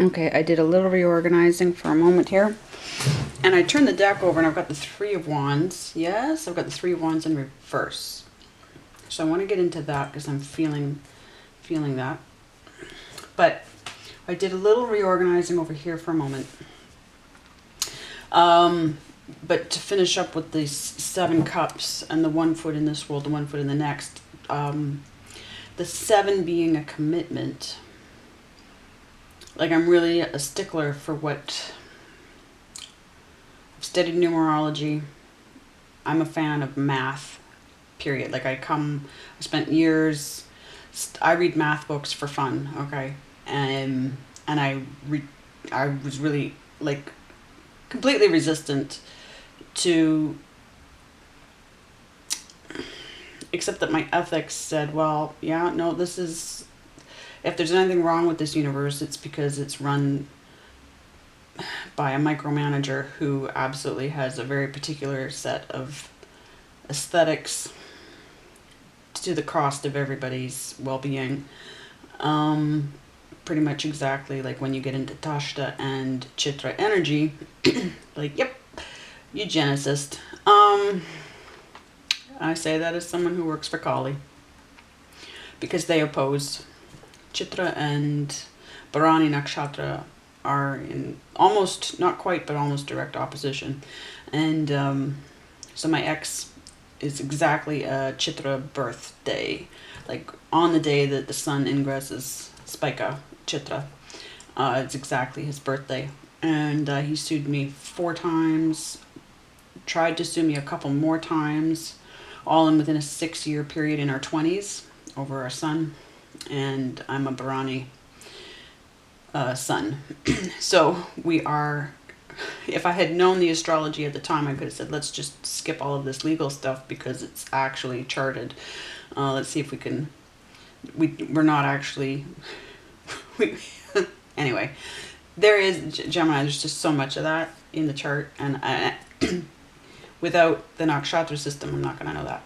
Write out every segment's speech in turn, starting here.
Okay, I did a little reorganizing for a moment here. And I turned the deck over and I've got the Three of Wands. Yes, I've got the Three of Wands in reverse. So I want to get into that because I'm feeling that. But I did a little reorganizing over here for a moment. But to finish up with these 7 cups and the 1 foot in this world, the 1 foot in the next. The 7 being a commitment. Like, I'm really a stickler for what... I've studied numerology. I'm a fan of math, period. Like, I spent years... I read math books for fun, okay? And I was really, like, completely resistant to... Except that my ethics said, well, yeah, no, this is... If there's anything wrong with this universe, it's because it's run by a micromanager who absolutely has a very particular set of aesthetics to the cost of everybody's well-being. Pretty much exactly like when you get into Tashta and Chitra energy, like, yep, eugenicist. I say that as someone who works for Kali, because they oppose Chitra and Bharani Nakshatra are in almost, not quite, but almost direct opposition. And so my ex is exactly a Chitra birthday, like on the day that the sun ingresses Spika Chitra. It's exactly his birthday. And he sued me 4 times, tried to sue me a couple more times, all in within a 6-year period in our 20s over our son. And I'm a Bharani son. So we are, if I had known the astrology at the time, I could have said, let's just skip all of this legal stuff because it's actually charted. Let's see if we can, we're not actually, anyway, there is, Gemini, there's just so much of that in the chart. And without the Nakshatra system, I'm not going to know that.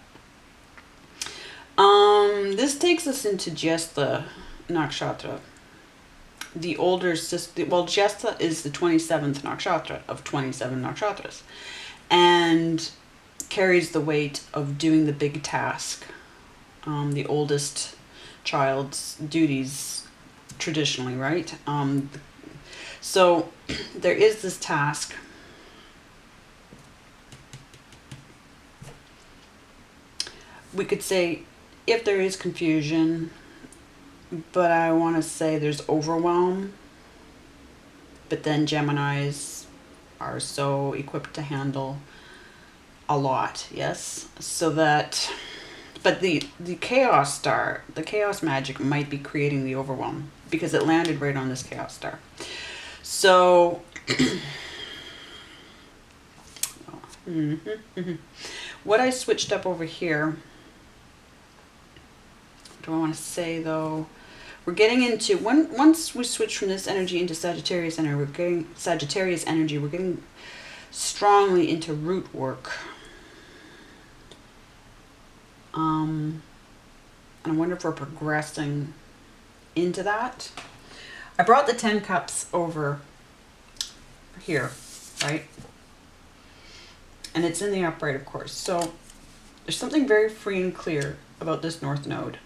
This takes us into Jesta Nakshatra. The older system, well, Jesta is the 27th Nakshatra of 27 Nakshatras, and carries the weight of doing the big task, the oldest child's duties traditionally, right? So there is this task. We could say, if there is confusion, but I want to say there's overwhelm. But then Geminis are so equipped to handle a lot, yes? So that, but the chaos star, the chaos magic might be creating the overwhelm because it landed right on this chaos star. So, what I switched up over here, what do I want to say though? We're getting into, once we switch from this energy into Sagittarius energy, we're getting strongly into root work. And I wonder if we're progressing into that. I brought the 10 cups over here, right? And it's in the upright, of course. So there's something very free and clear about this North Node.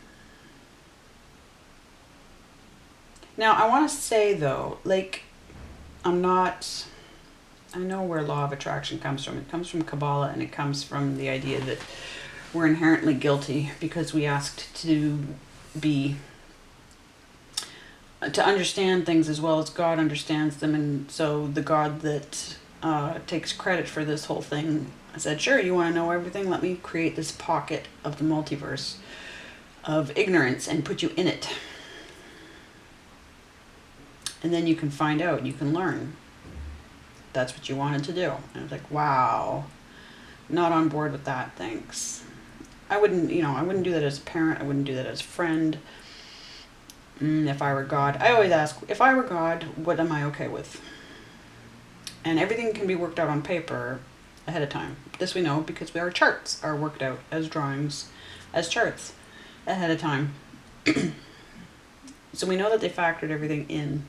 Now, I want to say, though, like, I know where law of attraction comes from. It comes from Kabbalah, and it comes from the idea that we're inherently guilty because we asked to understand things as well as God understands them. And so the God that takes credit for this whole thing said, sure, you want to know everything? Let me create this pocket of the multiverse of ignorance and put you in it. And then you can find out, you can learn. That's what you wanted to do. And I was like, wow, not on board with that, thanks. I wouldn't do that as a parent. I wouldn't do that as a friend. If I were God, I always ask, if I were God, what am I okay with? And everything can be worked out on paper ahead of time. This we know because our charts are worked out as drawings, as charts ahead of time. So we know that they factored everything in.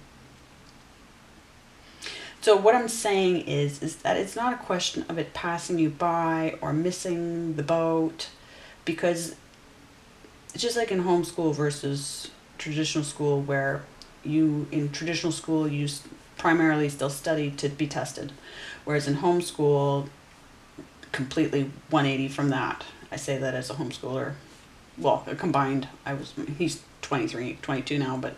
So what I'm saying is that it's not a question of it passing you by or missing the boat, because it's just like in homeschool versus traditional school, where in traditional school you primarily still study to be tested, whereas in homeschool, completely 180 from that. I say that as a homeschooler. Well, combined, he's 23, 22 now, but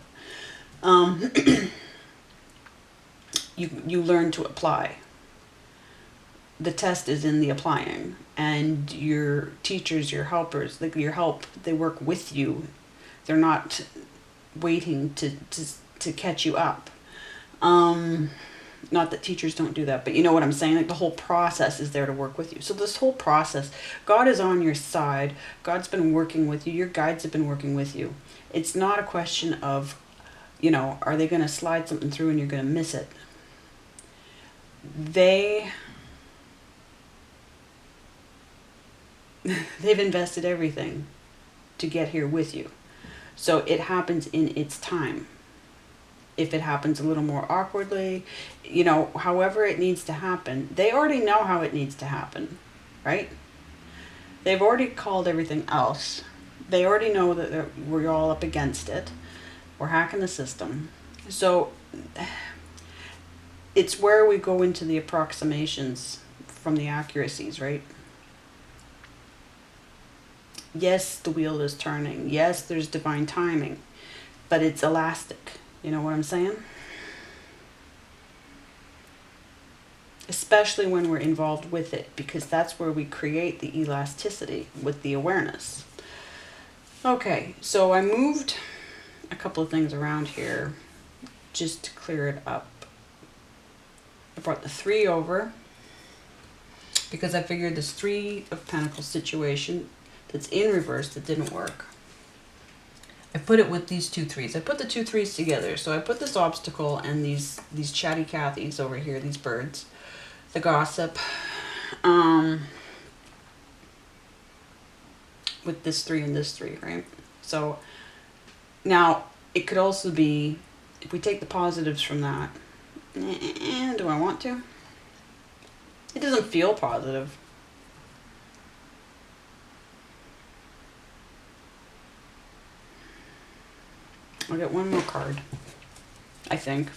you learn to apply. The test is in the applying, and your teachers, your helpers, they work with you. They're not waiting to catch you up. Not that teachers don't do that, but you know what I'm saying? Like, the whole process is there to work with you. So this whole process, God is on your side. God's been working with you. Your guides have been working with you. It's not a question of, are they going to slide something through and you're going to miss it? They've invested everything to get here with you. So it happens in its time. If it happens a little more awkwardly, however it needs to happen, they already know how it needs to happen, right? They've already called everything else. They already know that we're all up against it. We're hacking the system. So it's where we go into the approximations from the accuracies, right? Yes, the wheel is turning. Yes, there's divine timing, but it's elastic. You know what I'm saying? Especially when we're involved with it, because that's where we create the elasticity with the awareness. Okay, so I moved a couple of things around here just to clear it up. I brought the 3 over because I figured this 3 of Pentacles situation that's in reverse that didn't work. I put it with these 2 3s. I put the 2 3s together. So I put this obstacle and these chatty Cathys over here, these birds, the gossip, with this 3 and this 3, right? So now it could also be, if we take the positives from that, do I want to? It doesn't feel positive. I'll get one more card. I think.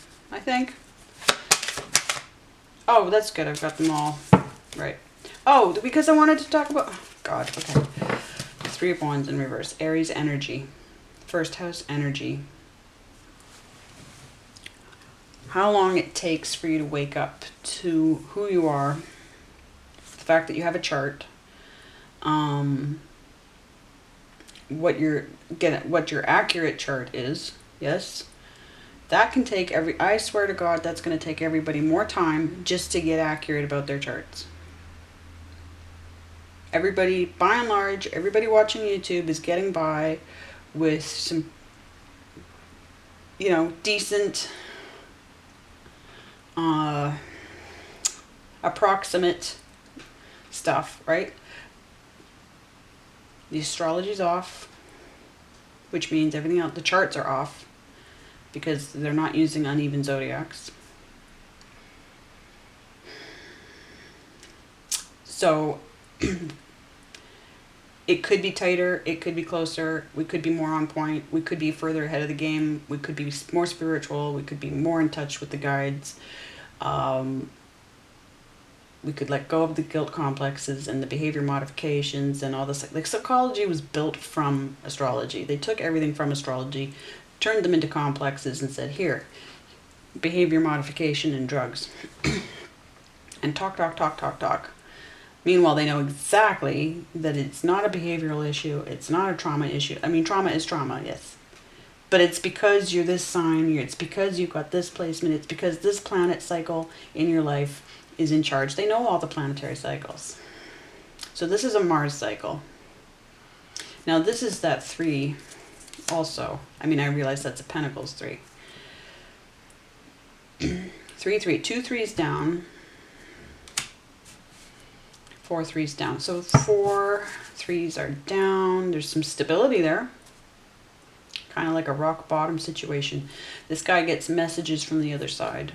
Oh, that's good. I've got them all. Right. Oh, because I wanted to talk about... God, okay. 3 of Wands in reverse. Aries energy. First house energy. How long it takes for you to wake up to who you are. The fact that you have a chart. What your accurate chart is. Yes, that can take I swear to God, that's going to take everybody more time just to get accurate about their charts. Everybody, by and large, everybody watching YouTube is getting by with some, decent, approximate stuff, right? The astrology's off, which means everything else, the charts are off, because they're not using uneven zodiacs. So it could be tighter, it could be closer, we could be more on point, we could be further ahead of the game, we could be more spiritual, we could be more in touch with the guides. We could let go of the guilt complexes and the behavior modifications and all this. Like, psychology was built from astrology. They took everything from astrology, turned them into complexes and said, here, behavior modification and drugs. And talk. Meanwhile, they know exactly that it's not a behavioral issue. It's not a trauma issue. I mean, trauma is trauma, yes. But it's because you're this sign. It's because you've got this placement. It's because this planet cycle in your life is in charge. They know all the planetary cycles. So this is a Mars cycle. Now this is that 3 also. I mean, I realize that's a Pentacles 3. 3 3. 2 3s down. 4 3s down. So 4 3s are down. There's some stability there. Kind of like a rock bottom situation. This guy gets messages from the other side.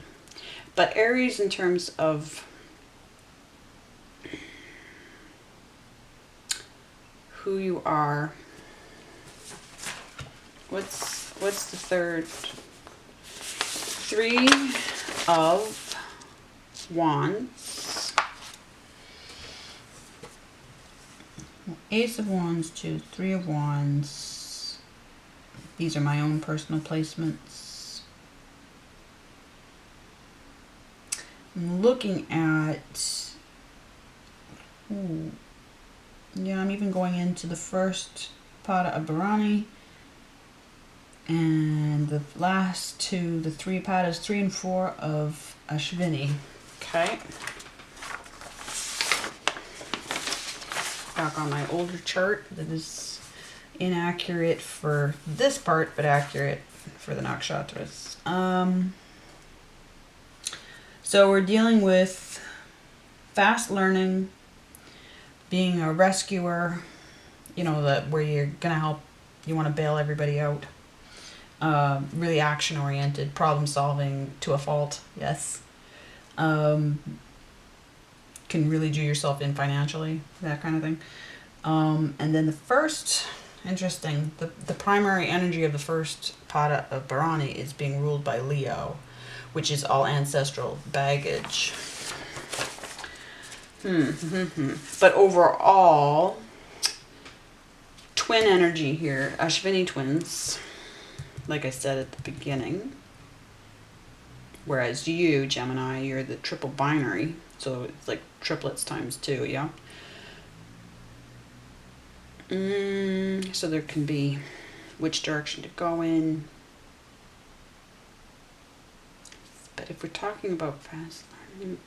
But Aries, in terms of who you are, what's the third? Three of Wands, Ace of Wands to Three of Wands. These are my own personal placements. I'm looking at, ooh, yeah, I'm even going into the first Pada of Bharani. And the last two, the three Padas, 3 and 4 of Ashvini. Okay. Back on my older chart that is inaccurate for this part, but accurate for the nakshatras. So we're dealing with fast learning, being a rescuer, you know, where you're gonna help, you want to bail everybody out. Really action-oriented, problem-solving to a fault, yes. Can really do yourself in financially, that kind of thing. And then the first, interesting, the primary energy of the first Pada of Bharani is being ruled by Leo, which is all ancestral baggage. But overall, twin energy here, Ashvini twins, like I said at the beginning. Whereas you, Gemini, you're the triple binary. So it's like triplets times 2, yeah? So there can be which direction to go in. But if we're talking about fast learning,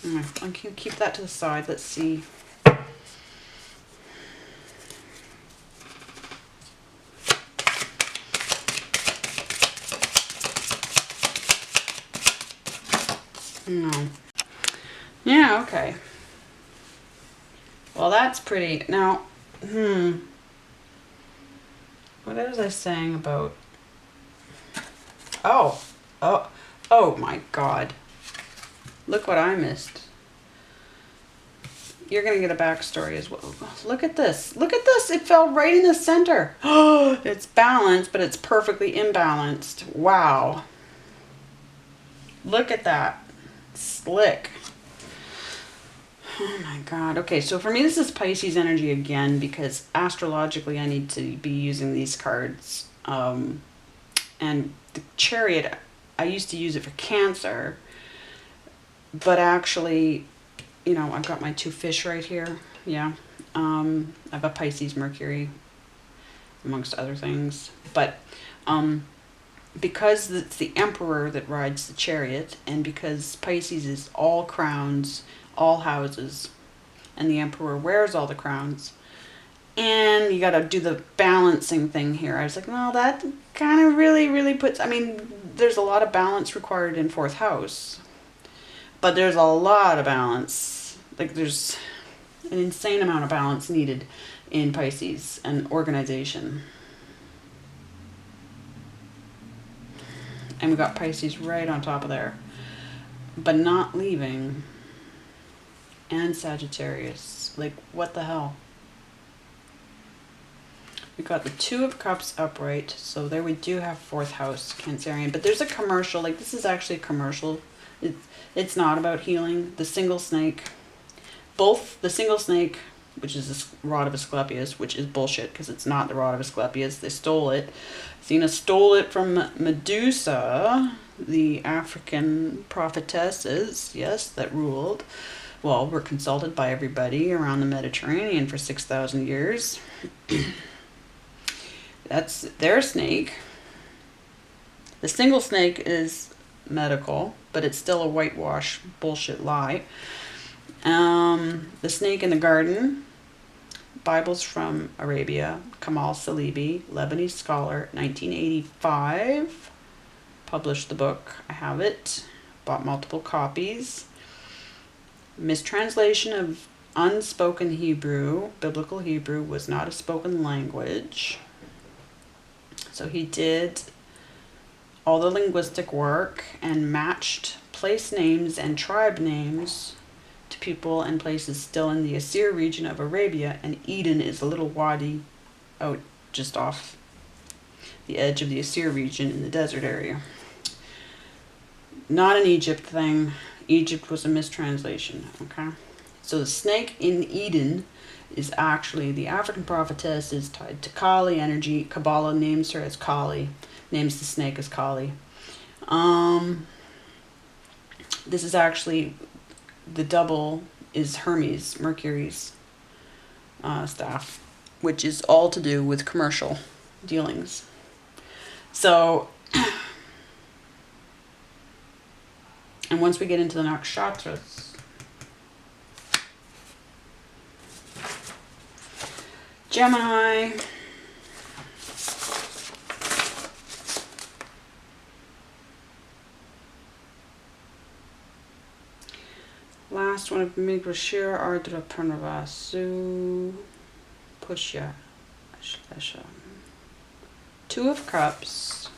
I can keep that to the side. Let's see. No. Yeah, okay. Well, that's pretty. Now, what was I saying about? Oh my God. Look what I missed. You're going to get a backstory as well. Look at this. Look at this. It fell right in the center. Oh, it's balanced, but it's perfectly imbalanced. Wow. Look at that. Slick. Oh my God. Okay, so for me this is Pisces energy again, because astrologically I need to be using these cards. And the Chariot, I used to use it for Cancer, but actually, you know, I've got my 2 fish right here. Yeah. I've a Pisces Mercury, amongst other things. But because it's the Emperor that rides the Chariot, and because Pisces is all crowns, all houses, and the Emperor wears all the crowns, and you got to do the balancing thing here. I was like, well, that kind of really puts, I mean, there's a lot of balance required in 4th house, but there's a lot of balance. Like, there's an insane amount of balance needed in Pisces and organization. And we got Pisces right on top of there, but not leaving. And Sagittarius. Like, what the hell? We got the 2 of Cups upright, so there we do have 4th house Cancerian. But there's a commercial, like this is actually a commercial. It's not about healing. The single snake, both the single snake, which is the rod of Asclepius, which is bullshit because it's not the rod of Asclepius. They stole it. Athena stole it from Medusa, the African Prophetesses, yes, that ruled. Well, were consulted by everybody around the Mediterranean for 6,000 years. That's their snake. The single snake is medical, but it's still a whitewash bullshit lie. The Snake in the Garden, Bibles from Arabia, Kamal Salibi, Lebanese scholar, 1985. Published the book. I have it. Bought multiple copies. Mistranslation of unspoken Hebrew. Biblical Hebrew was not a spoken language. So he did all the linguistic work and matched place names and tribe names to people and places still in the Asir region of Arabia, and Eden is a little wadi out just off the edge of the Asir region in the desert area. Not an Egypt thing. Egypt was a mistranslation, okay? So the snake in Eden is actually the African prophetess, is tied to Kali energy. Kabbalah names her as Kali, names the snake as Kali. This is actually, the double is Hermes, Mercury's staff, which is all to do with commercial dealings. So, and once we get into the nakshatras, Gemini, last one of Migrashira, Ardra, Pranavasu, Pushya, Ashlesha. Two of Cups.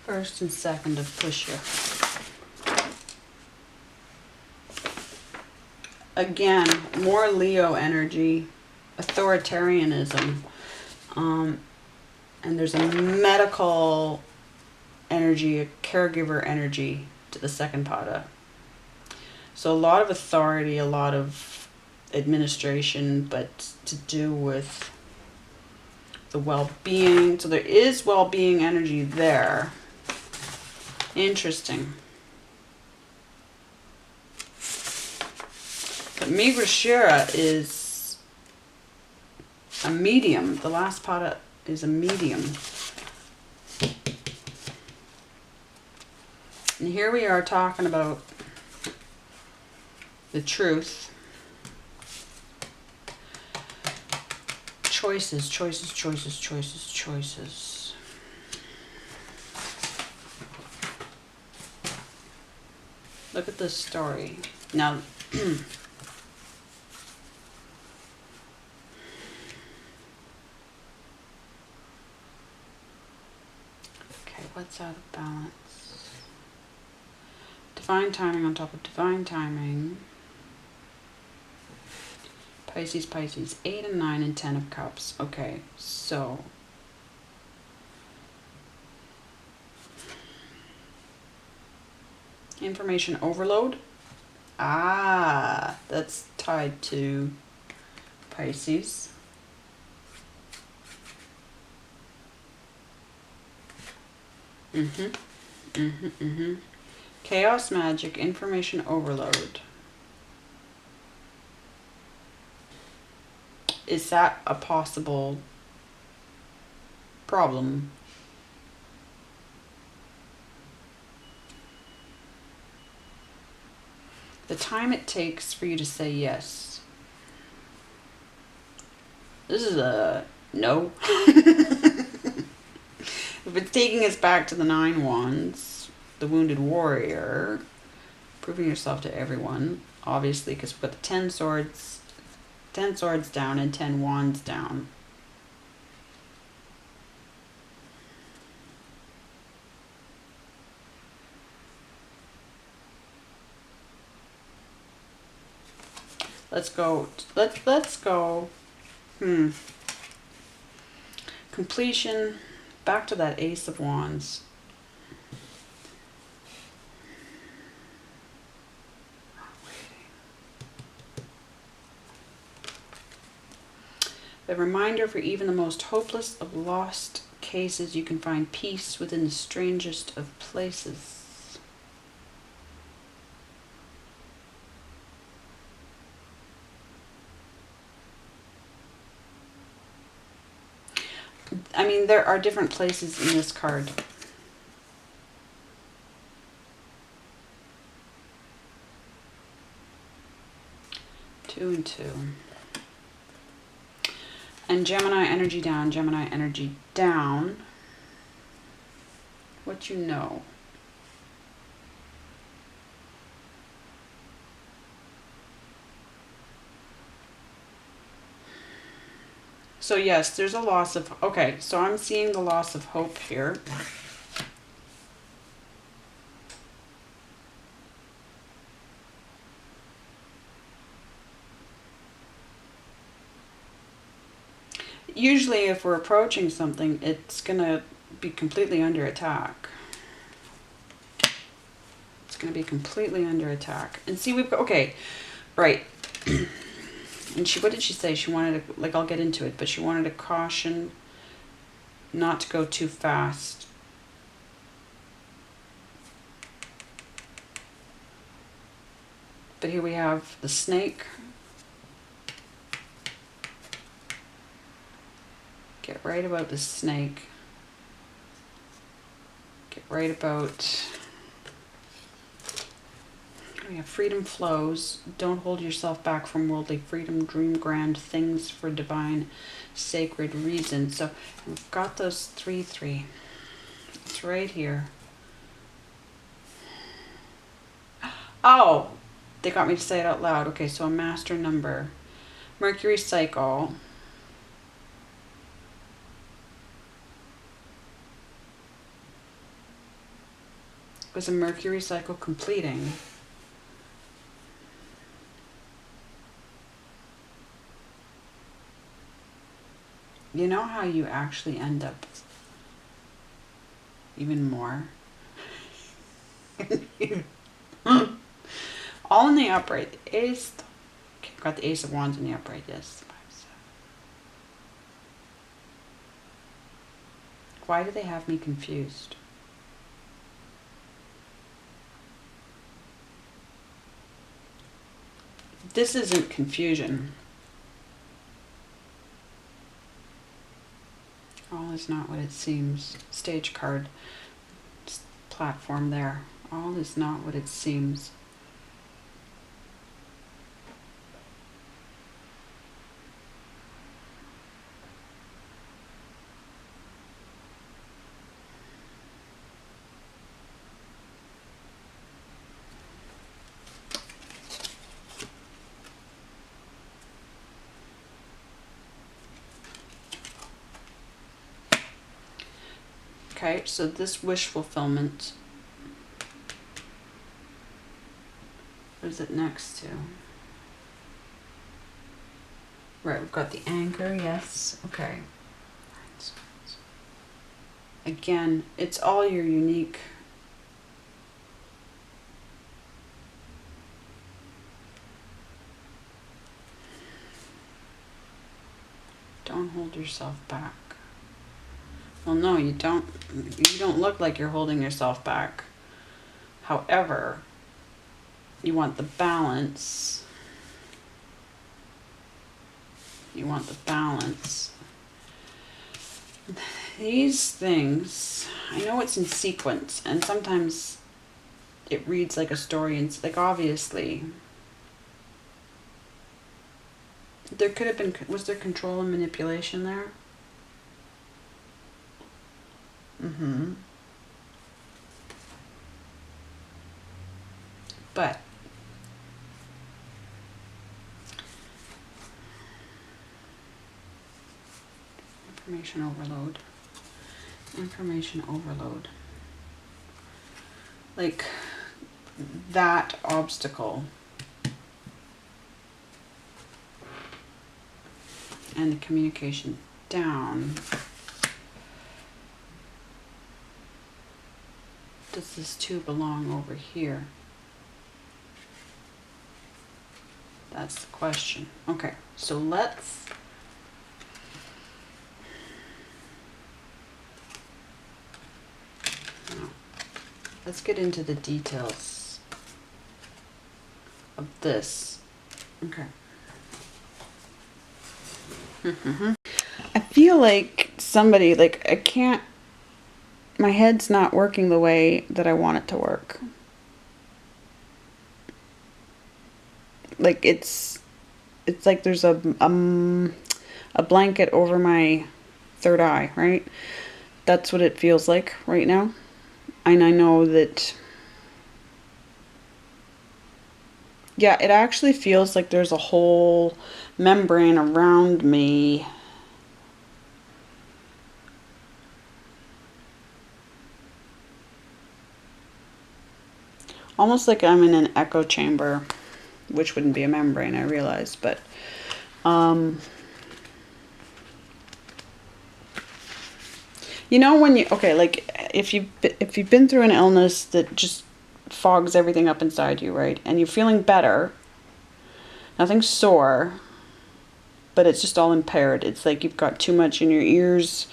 First and second of Pushya. Again, more Leo energy, authoritarianism, and there's a medical energy, a caregiver energy to the second pada. So a lot of authority, a lot of administration, but to do with the well-being. So there is well-being energy there. Interesting. But Migrashira is a medium. The last pada is a medium. And here we are talking about the truth. Choices, choices, choices, choices, choices. Look at this story. Now, okay, what's out of balance? Divine timing on top of divine timing. Pisces, Pisces, 8 and 9 and 10 of Cups. Okay, so information overload. Ah, that's tied to Pisces. Chaos magic, information overload. Is that a possible problem? The time it takes for you to say yes. This is a no. If it's taking us back to the 9 Wands, the Wounded Warrior, proving yourself to everyone, obviously, because we've got the 10 swords down and 10 wands down. Let's go. Let's go. Completion. Back to that Ace of Wands. A reminder for even the most hopeless of lost cases, you can find peace within the strangest of places. I mean, there are different places in this card. Two and two. And Gemini energy down, Gemini energy down. What you know. So yes, there's a loss of, okay, so I'm seeing the loss of hope here. Usually if we're approaching something, it's going to be completely under attack. It's going to be completely under attack. And see, we've got, okay, right. And she, what did she say? She wanted to, like, I'll get into it, but she wanted to caution not to go too fast. But here we have the snake. Get right about the snake. Get right about... We have freedom flows. Don't hold yourself back from worldly freedom. Dream grand things for divine, sacred reasons. So we've got those 3-3. It's right here. Oh, they got me to say it out loud. Okay, so a master number. Mercury cycle. Was a Mercury cycle completing? You know how you actually end up even more? All in the upright. Ace. Okay, got the Ace of Wands in the upright. Yes. Why do they have me confused? This isn't confusion. All is not what it seems. Stage card. Platform there. All is not what it seems. Okay, so this wish fulfillment, what is it next to? Right, we've got the anchor, yes, okay. Again, it's all your unique don't hold yourself back. Well, no, you don't look like you're holding yourself back. However, you want the balance. You want the balance. These things, I know it's in sequence, and sometimes it reads like a story, and like obviously there could have been, was there control and manipulation there? But information overload. Information overload. Like that obstacle and the communication down. Does this 2 belong over here? That's the question. Okay, so let's get into the details of this. Okay. I feel like somebody, like I can't, my head's not working the way that I want it to work. Like it's like there's a blanket over my third eye, right? That's what it feels like right now. And I know that, yeah, it actually feels like there's a whole membrane around me almost like I'm in an echo chamber, which wouldn't be a membrane, I realize, but you know, when you, okay, like if you've been through an illness that just fogs everything up inside you, right? And you're feeling better, nothing's sore, but it's just all impaired. It's like you've got too much in your ears,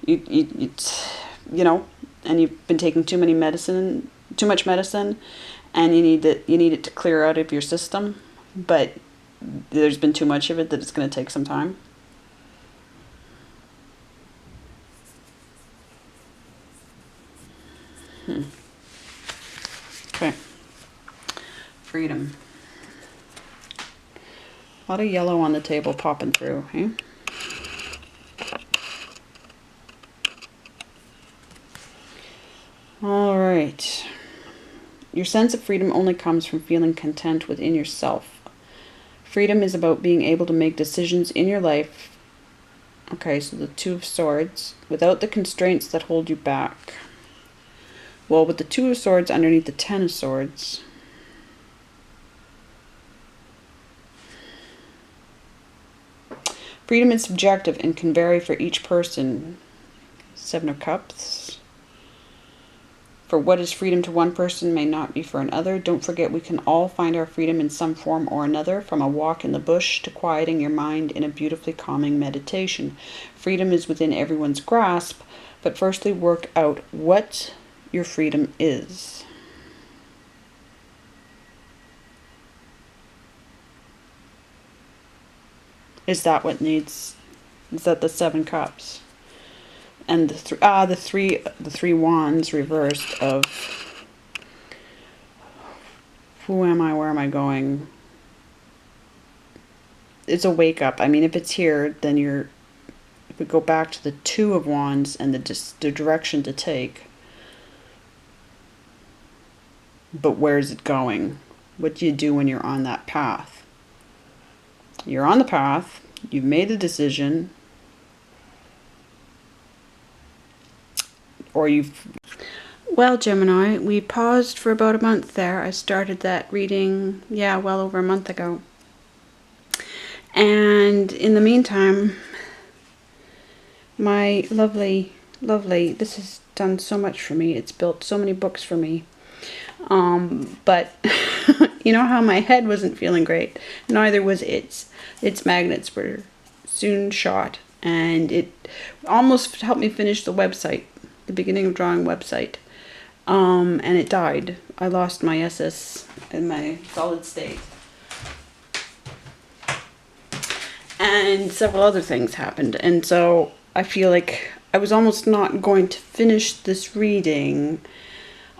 you know, and you've been taking too much medicine, and you need it to clear out of your system, but there's been too much of it that it's going to take some time. Okay. Freedom. A lot of yellow on the table popping through, hey? All right. Your sense of freedom only comes from feeling content within yourself. Freedom is about being able to make decisions in your life. Okay, so the Two of Swords, without the constraints that hold you back. Well, with the Two of Swords underneath the Ten of Swords, freedom is subjective and can vary for each person. Seven of Cups. For what is freedom to one person may not be for another. Don't forget, we can all find our freedom in some form or another, from a walk in the bush to quieting your mind in a beautifully calming meditation. Freedom is within everyone's grasp, but firstly work out what your freedom is. Is that what needs? Is that the Seven Cups? And the three wands reversed of who am I, where am I going? It's a wake up. I mean, if it's here, then if we go back to the Two of Wands and the direction to take. But where is it going? What do you do when you're on that path? You're on the path. You've made a decision. Or well, Gemini, we paused for about a month there. I started that reading, well over a month ago. And in the meantime, my lovely, this has done so much for me. It's built so many books for me. But you know how my head wasn't feeling great? Neither was its. Its magnets were soon shot. And it almost helped me finish the website. The beginning of drawing website, and it died. I lost my SS in my solid state, and several other things happened, and so I feel like I was almost not going to finish this reading.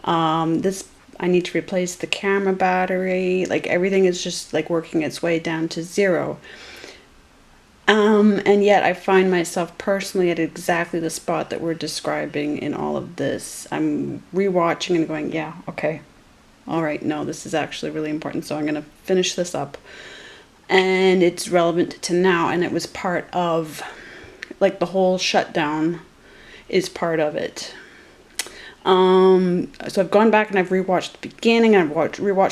I need to replace the camera battery. Like, everything is just like working its way down to zero. And yet I find myself personally at exactly the spot that we're describing in all of this. I'm rewatching and going, yeah, okay. All right, no, this is actually really important. So I'm going to finish this up. And it's relevant to now. And it was part of, like, the whole shutdown is part of it. So I've gone back and I've rewatched the beginning. I've rewatched